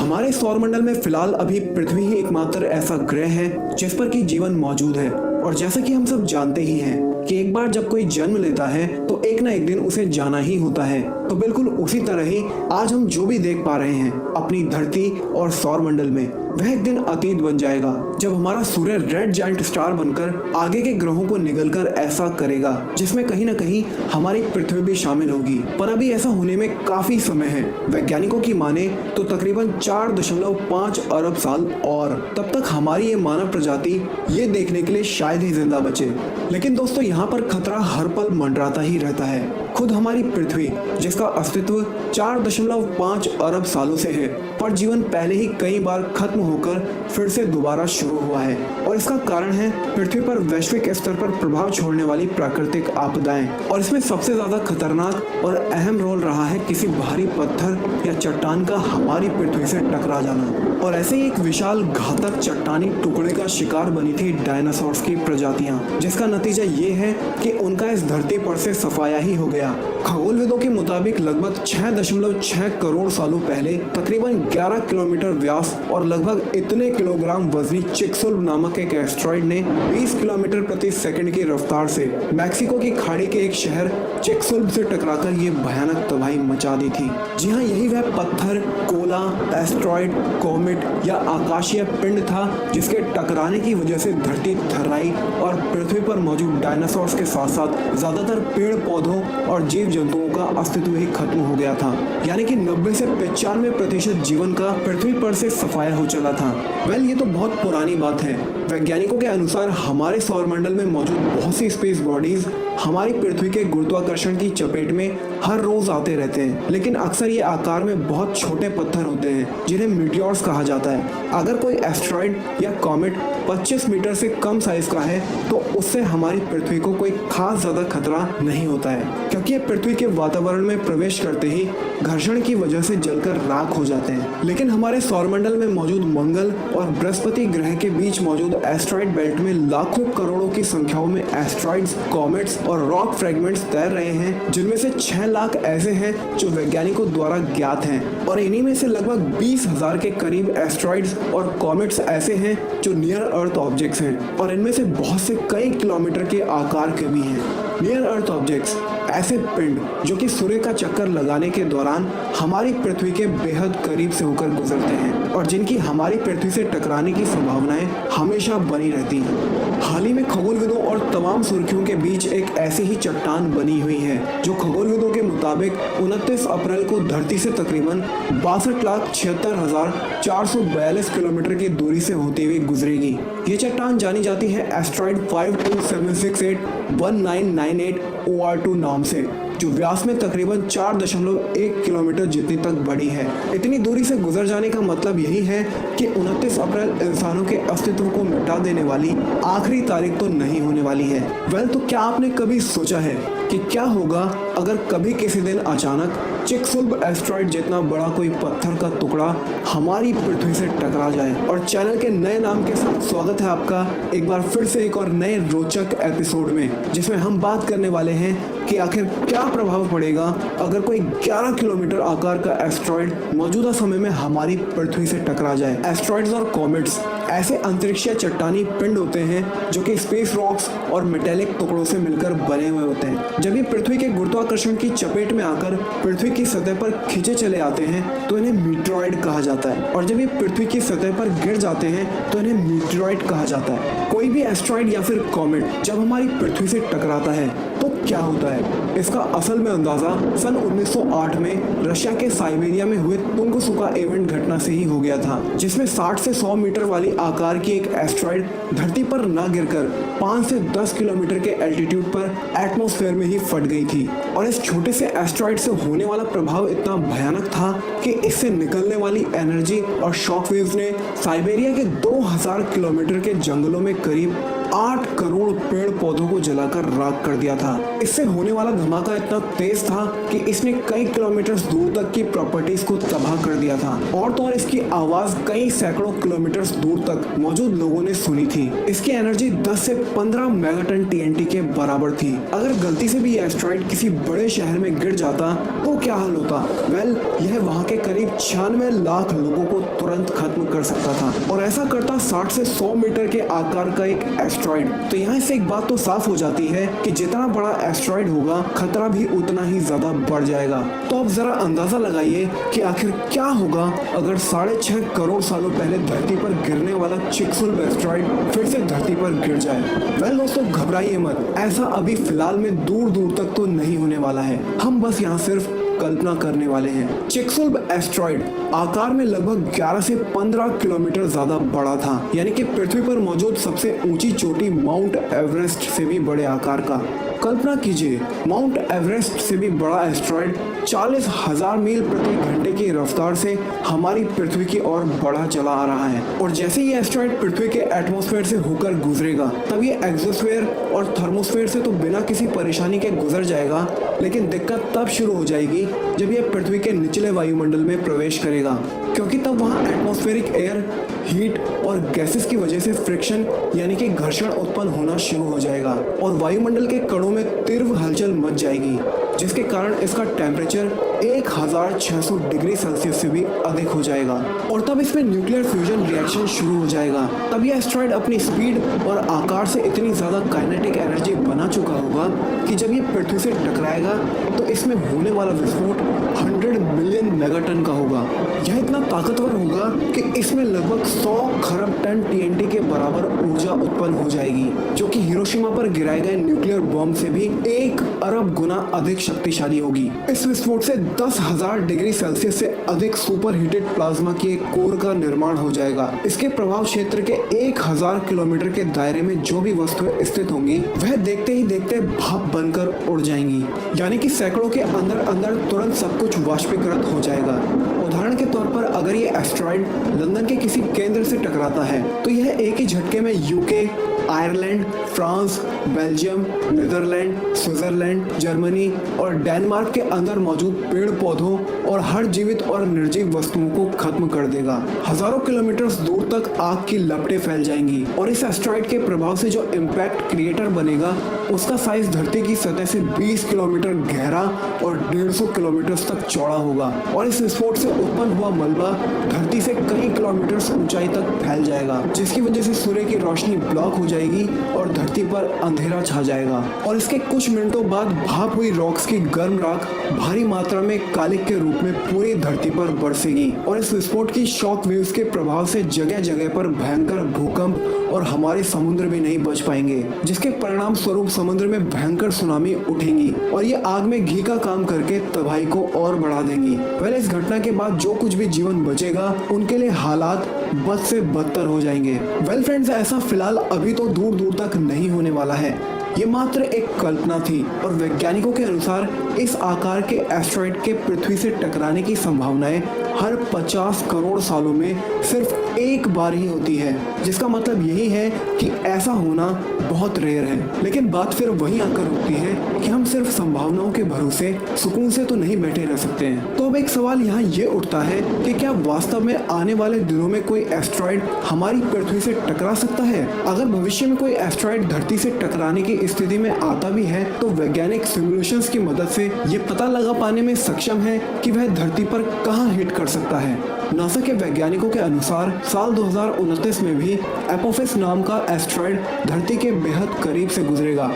हमारे सौरमंडल में फिलहाल अभी पृथ्वी ही एकमात्र ऐसा ग्रह है जिस पर कि जीवन मौजूद है। और जैसा कि हम सब जानते ही हैं कि एक बार जब कोई जन्म लेता है तो एक ना एक दिन उसे जाना ही होता है। तो बिल्कुल उसी तरह ही आज हम जो भी देख पा रहे हैं अपनी धरती और सौरमंडल में, वह एक दिन अतीत बन जाएगा जब हमारा सूर्य रेड जायंट स्टार बनकर आगे के ग्रहों को निगलकर ऐसा करेगा जिसमें कहीं ना कहीं हमारी पृथ्वी भी शामिल होगी। पर अभी ऐसा होने में काफी समय है। वैज्ञानिकों की माने तो तकरीबन 4.5 अरब साल, और तब तक हमारी ये मानव प्रजाति ये देखने के लिए शायद ही जिंदा बचे। लेकिन दोस्तों, यहाँ पर खतरा हर पल मंडराता ही रहता है। खुद हमारी पृथ्वी जिसका अस्तित्व 4.5 अरब सालों से है, पर जीवन पहले ही कई बार खत्म होकर फिर से दोबारा शुरू हुआ है। और इसका कारण है पृथ्वी पर वैश्विक स्तर पर प्रभाव छोड़ने वाली प्राकृतिक आपदाएं। और इसमें सबसे ज्यादा खतरनाक और अहम रोल रहा है किसी भारी पत्थर या चट्टान का हमारी पृथ्वी से टकरा जाना। और ऐसे ही एक विशाल घातक चट्टानी टुकड़े का शिकार बनी थी डायनासोर्स की प्रजातियां, जिसका नतीजा ये है कि उनका इस धरती पर से सफाया ही हो गया। खगोलविदों के मुताबिक लगभग 6.6 करोड़ सालों पहले तकरीबन 11 किलोमीटर व्यास और लगभग इतने किलोग्राम वजनी चिक्सुल्ब नामक एक एस्ट्रॉइड ने 20 किलोमीटर प्रति सेकंड की रफ्तार से मैक्सिको की खाड़ी के एक शहर चिक्सुल्ब से टकराकर ये भयानक तबाही मचा दी थी। जी हाँ, यही वह पत्थर, कोला, एस्ट्रॉइड, कॉमेट या आकाशीय पिंड था जिसके टकराने की वजह से धरती थर्राई और पृथ्वी पर मौजूद डायनासोर्स के साथ साथ ज्यादातर पेड़ पौधों और जीव जंतुओं का अस्तित्व ही खत्म हो गया था। यानी कि 90 से 95% जीवन का पृथ्वी पर से सफाया हो चला था। ये तो बहुत पुरानी बात है। वैज्ञानिकों के अनुसार हमारे सौरमंडल में मौजूद बहुत सी स्पेस बॉडीज हमारी पृथ्वी के गुरुत्वाकर्षण की चपेट में हर रोज आते रहते हैं, लेकिन अक्सर ये आकार में बहुत छोटे पत्थर होते हैं जिन्हें मीटियोर्स कहा जाता है। अगर कोई एस्ट्रॉइड या कॉमेट 25 मीटर से कम साइज का है तो उससे हमारी पृथ्वी को कोई खास ज्यादा खतरा नहीं होता है, क्योंकि ये पृथ्वी के वातावरण में प्रवेश करते ही घर्षण की वजह से जलकर राख हो जाते हैं। लेकिन हमारे सौरमंडल में मौजूद मंगल और बृहस्पति ग्रह के बीच मौजूद एस्ट्रॉइड बेल्ट में लाखों करोड़ों की संख्याओं में एस्ट्रॉइड्स, कॉमेट्स और रॉक फ्रेगमेंट्स तैर रहे हैं, जिनमें से 6 लाख ऐसे हैं जो वैज्ञानिकों द्वारा ज्ञात हैं। और इन्हीं में से लगभग 20,000 के करीब एस्ट्रॉइड्स और कॉमेट्स ऐसे हैं जो नियर अर्थ ऑब्जेक्ट्स हैं, और इनमें से बहुत से कई किलोमीटर के आकार के भी हैं। नियर अर्थ ऑब्जेक्ट्स ऐसे पिंड जो कि सूर्य का चक्कर लगाने के दौरान हमारी पृथ्वी के बेहद करीब से होकर गुजरते हैं और जिनकी हमारी पृथ्वी से टकराने की संभावनाएं हमेशा बनी रहती हैं। हाल ही में खगोलविदों और तमाम सुर्खियों के बीच एक ऐसी ही चट्टान बनी हुई है जो खगोलविदों के मुताबिक 29 अप्रैल को धरती से तकरीबन 62,76,442 किलोमीटर की दूरी से होती हुई गुजरेगी। ये चट्टान जानी जाती है एस्ट्रॉइड 527681998 OR2 नाम से, जो व्यास में तकरीबन 4.1 किलोमीटर जितनी तक बड़ी है। इतनी दूरी से गुजर जाने का मतलब यही है कि 29 अप्रैल इंसानों के अस्तित्व को मिटा देने वाली आखिरी तारीख तो नहीं होने वाली है। तो क्या आपने कभी सोचा है कि क्या होगा अगर कभी किसी दिन अचानक चिक्सुल्ब एस्ट्रॉइड जितना बड़ा कोई पत्थर का टुकड़ा हमारी पृथ्वी से टकरा जाए? और चैनल के नए नाम के साथ स्वागत है आपका एक बार फिर से एक और नए रोचक एपिसोड में, जिसमें हम बात करने वाले हैं कि आखिर क्या प्रभाव पड़ेगा अगर कोई 11 किलोमीटर आकार का एस्ट्रॉइड मौजूदा समय में हमारी पृथ्वी से टकरा जाए। एस्ट्रॉइड्स और कॉमेट्स ऐसे अंतरिक्षीय चट्टानी पिंड होते हैं जो कि स्पेस रॉक्स और मेटेलिक टुकड़ों से मिलकर बने हुए होते हैं। जब ये पृथ्वी के गुरुत्वाकर्षण की चपेट में आकर पृथ्वी की सतह पर खींचे चले आते हैं तो इन्हें मीटेरॉइड कहा जाता है, और जब ये पृथ्वी की सतह पर गिर जाते हैं तो इन्हें मीटेरॉइड कहा जाता है। कोई भी एस्ट्रॉइड या फिर कॉमेट जब हमारी पृथ्वी से टकराता है तो क्या होता है, इसका असल में अंदाजा सन 1908 में रशिया के साइबेरिया में हुए तुंगसुका इवेंट घटना से ही हो गया था, जिसमें 60 से 100 मीटर वाली आकार की एक एस्ट्रॉइड धरती पर न गिरकर 5 से 10 किलोमीटर के एल्टीट्यूड पर एटमॉस्फेयर में ही फट गई थी। और इस छोटे से एस्ट्रॉइड से होने वाला प्रभाव इतना भयानक था कि इससे निकलने वाली एनर्जी और शॉक वेव्स ने साइबेरिया के 2000 किलोमीटर के जंगलों में करीब 8 करोड़ पेड़ पौधों को जलाकर राख कर दिया था। इससे होने वाला धमाका इतना तेज था कि इसने कई किलोमीटर दूर तक की प्रॉपर्टीज को तबाह कर दिया था। और तो और इसकी आवाज कई सैकड़ों किलोमीटर दूर तक मौजूद लोगों ने सुनी थी। इसकी एनर्जी 10 से 15 मेगाटन TNT के बराबर थी। अगर गलती से भी एस्ट्रॉइड किसी बड़े शहर में गिर जाता तो क्या हाल होता? वेल, यह वहाँ के करीब 96 लाख लोगों को तुरंत खत्म कर सकता था, और ऐसा करता 60 से 100 मीटर के आकार का एक एस्ट्रॉइड। तो यहाँ से एक बात तो साफ हो जाती है कि जितना बड़ा एस्ट्रॉइड होगा, खतरा भी उतना ही ज्यादा बढ़ जाएगा। तो अब जरा अंदाजा लगाइए कि आखिर क्या होगा अगर 6.5 करोड़ सालों पहले धरती पर गिरने वाला चिक्सुल्ब एस्ट्रॉइड फिर से धरती पर गिर जाए। वेल दोस्तों, घबराइए मत, ऐसा अभी फिलहाल में दूर दूर तक तो नहीं होने वाला है। हम बस यहाँ सिर्फ कल्पना करने वाले हैं। चिक्सुल्ब एस्ट्रॉइड आकार में लगभग 11 से 15 किलोमीटर ज्यादा बड़ा था, यानी कि पृथ्वी पर मौजूद सबसे ऊंची चोटी माउंट एवरेस्ट से भी बड़े आकार का। कल्पना कीजिए, माउंट एवरेस्ट से भी बड़ा एस्ट्रॉइड 40,000 मील प्रति घंटे की रफ्तार से हमारी पृथ्वी की ओर बढ़ा चला आ रहा है। और जैसे ही एस्ट्रॉइड पृथ्वी के एटमॉस्फेयर से होकर गुजरेगा, तब ये एक्सोस्फेयर और थर्मोस्फेयर से तो बिना किसी परेशानी के गुजर जाएगा, लेकिन दिक्कत तब शुरू हो जाएगी जब यह पृथ्वी के निचले वायुमंडल में प्रवेश करेगा, क्योंकि तब वहाँ एटमॉस्फेरिक एयर, हीट और गैसेस की वजह से फ्रिक्शन यानी कि घर्षण उत्पन्न होना शुरू हो जाएगा और वायुमंडल के कणों में तीव्र हलचल मच जाएगी, जिसके कारण इसका टेम्परेचर 1600 डिग्री सेल्सियस से भी अधिक हो जाएगा। और तब इसमें न्यूक्लियर फ्यूजन रिएक्शन शुरू हो जाएगा। तब यह एस्ट्रॉइड अपनी स्पीड और आकार से इतनी ज्यादा काइनेटिक एनर्जी बना चुका होगा कि जब ये पृथ्वी से टकराएगा तो इसमें होने वाला विस्फोट 100 मिलियन मेगाटन का होगा। यह इतना ताकतवर होगा कि इसमें लगभग 100 खरब टन TNT के बराबर ऊर्जा उत्पन्न हो जाएगी, जो कि हिरोशिमा पर गिराए गए न्यूक्लियर बॉम्ब से भी 1 अरब गुना अधिक शक्तिशाली होगी। इस विस्फोट से 10,000 डिग्री सेल्सियस से अधिक सुपर हीटेड प्लाज्मा के एक कोर का निर्माण हो जाएगा। इसके प्रभाव क्षेत्र के 1000 किलोमीटर के दायरे में जो भी वस्तुएं स्थित होंगी, वह देखते ही देखते भाप बनकर उड़ जाएंगी, यानी कि सैकड़ों के अंदर अंदर तुरंत सब कुछ वाष्पीकृत हो जाएगा। उदाहरण के तौर पर अगर ये एस्ट्रॉइड लंदन के किसी केंद्र से टकराता है तो यह एक ही झटके में UK, Ireland, France, Belgium, Netherland, Switzerland, Germany और डेनमार्क के अंदर मौजूद पेड़ पौधों और हर जीवित और निर्जीव वस्तुओं को खत्म कर देगा। हजारों किलोमीटर दूर तक आग की लपटें फैल जाएंगी और इस एस्ट्रॉइड के प्रभाव से जो इम्पैक्ट क्रिएटर बनेगा, उसका साइज धरती की सतह से 20 किलोमीटर गहरा और 150 किलोमीटर तक चौड़ा होगा। और इस विस्फोट से उत्पन्न हुआ मलबा धरती से कई किलोमीटर ऊंचाई तक फैल जाएगा, जिसकी वजह से सूर्य की रोशनी ब्लॉक हो जाएगी और धरती पर अंधेरा छा जाएगा। और इसके कुछ मिनटों बाद भाप हुई रॉक्स की गर्म राख भारी मात्रा में कालिक के रूप में पूरी धरती पर बरसेगी। और इस विस्फोट की शॉक वेव्स के प्रभाव से जगह जगह पर भयंकर भूकंप और हमारे समुद्र भी नहीं बच पाएंगे, जिसके परिणाम स्वरूप समुद्र में भयंकर सुनामी उठेंगी और ये आग में घी का काम करके तबाही को और बढ़ा देंगी। पहले इस घटना के बाद जो कुछ भी जीवन बचेगा, उनके लिए हालात बद से बदतर हो जाएंगे। वेल फ्रेंड्स, ऐसा फिलहाल अभी तो दूर दूर तक नहीं होने वाला है। ये मात्र एक कल्पना थी और वैज्ञानिकों के अनुसार इस आकार के एस्ट्रॉइड के पृथ्वी से टकराने की संभावनाएं हर 50 करोड़ सालों में सिर्फ एक बार ही होती है, जिसका मतलब यही है कि ऐसा होना बहुत रेयर है। लेकिन बात फिर वहीं आकर रुकती है कि हम सिर्फ संभावनाओं के भरोसे सुकून से तो नहीं बैठे रह सकते हैं। तो अब एक सवाल यहाँ ये उठता है कि क्या वास्तव में आने वाले दिनों में कोई एस्ट्रॉइड हमारी पृथ्वी से टकरा सकता है? अगर भविष्य में कोई एस्ट्रॉइड धरती से टकराने की स्थिति में आता भी है, तो वैज्ञानिक सिमुलेशंस की मदद से ये पता लगा पाने में सक्षम है कि वह धरती पर कहाँ हिट कर सकता है। नासा के वैज्ञानिकों के अनुसार साल 2029 में भी एपोफिस नाम का एस्ट्रॉइड धरती के बेहद करीब से गुजरेगा।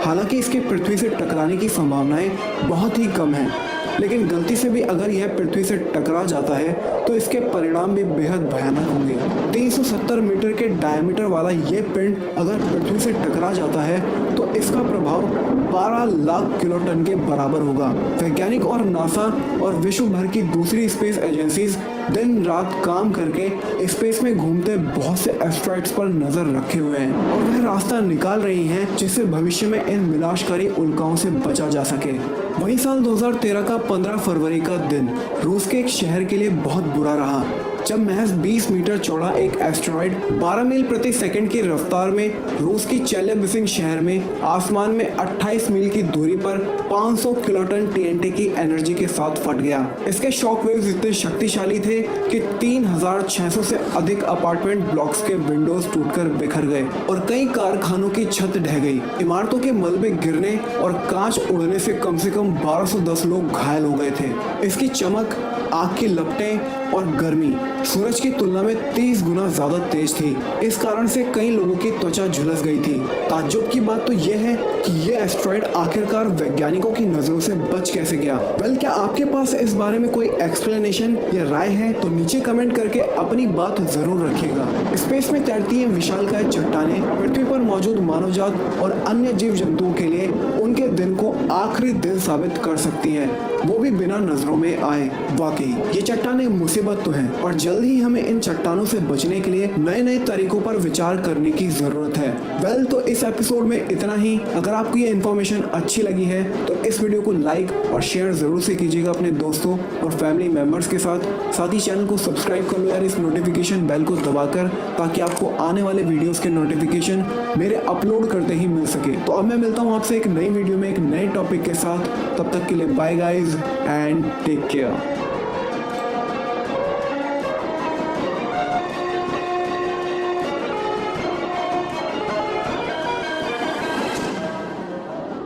हालांकि इसके पृथ्वी से टकराने की संभावनाएं बहुत ही कम हैं, लेकिन गलती से भी अगर यह पृथ्वी से टकरा जाता है तो इसके परिणाम भी बेहद भयानक होंगे। 370 मीटर के डायमीटर वाला ये पिंड अगर पृथ्वी से टकरा जाता है तो इसका प्रभाव 12 लाख किलोटन के बराबर होगा। वैज्ञानिक और नासा और विश्व भर की दूसरी स्पेस एजेंसीज दिन रात काम करके स्पेस में घूमते बहुत से एस्ट्रॉइड्स पर नजर रखे हुए हैं और वह रास्ता निकाल रही हैं जिससे भविष्य में इन विनाशकारी उल्काओं से बचा जा सके। वहीं साल 2013 का 15 फरवरी का दिन रूस के एक शहर के लिए बहुत बुरा रहा। जब महज 20 मीटर चौड़ा एक एस्टेरॉइड 12 मील प्रति सेकंड की रफ्तार में रूस की चेल्याबिंस्क शहर में आसमान में 28 मील की दूरी पर 500 किलोटन टीएनटी की एनर्जी के साथ फट गया। इसके शॉक वेव्स इतने शक्तिशाली थे कि 3600 से अधिक अपार्टमेंट ब्लॉक्स के विंडोज टूटकर बिखर गए और कई कारखानों की छत ढह गई। इमारतों के मलबे गिरने और कांच उड़ने से कम 1210 लोग घायल हो गए थे। इसकी चमक, आग की लपटें और गर्मी सूरज की तुलना में 30 गुना ज्यादा तेज थी। इस कारण से कई लोगों की त्वचा झुलस गई थी। ताज्जुब की बात तो यह है कि यह एस्टेरॉइड आखिरकार वैज्ञानिकों की नजरों से बच कैसे गया। क्या आपके पास इस बारे में कोई एक्सप्लेनेशन या राय है तो नीचे कमेंट करके अपनी बात जरूर रखिएगा। स्पेस में तैरती हैं विशालकाय चट्टानें पृथ्वी पर मौजूद मानवजात और अन्य जीव जंतुओं के लिए उनके दिन को आखिरी दिन साबित कर सकती हैं, वो भी बिना नजरों में आए। वाकई ये चट्टानें मुसीबत तो है और जल्द ही हमें इन चट्टानों से बचने के लिए नए नए तरीकों पर विचार करने की जरूरत है। तो इस एपिसोड में इतना ही। अगर आपको ये इन्फॉर्मेशन अच्छी लगी है तो इस वीडियो को लाइक और शेयर जरूर से कीजिएगा अपने दोस्तों और फैमिली मेंबर्स के साथ ही चैनल को सब्सक्राइब कर लो यार, इस नोटिफिकेशन बेल को दबाकर, ताकि आपको आने वाले वीडियोस के नोटिफिकेशन मेरे अपलोड करते ही मिल सके। तो अब मैं मिलता हूँ आपसे एक नई वीडियो में एक नए टॉपिक के साथ। तब तक के लिए bye guys and take care.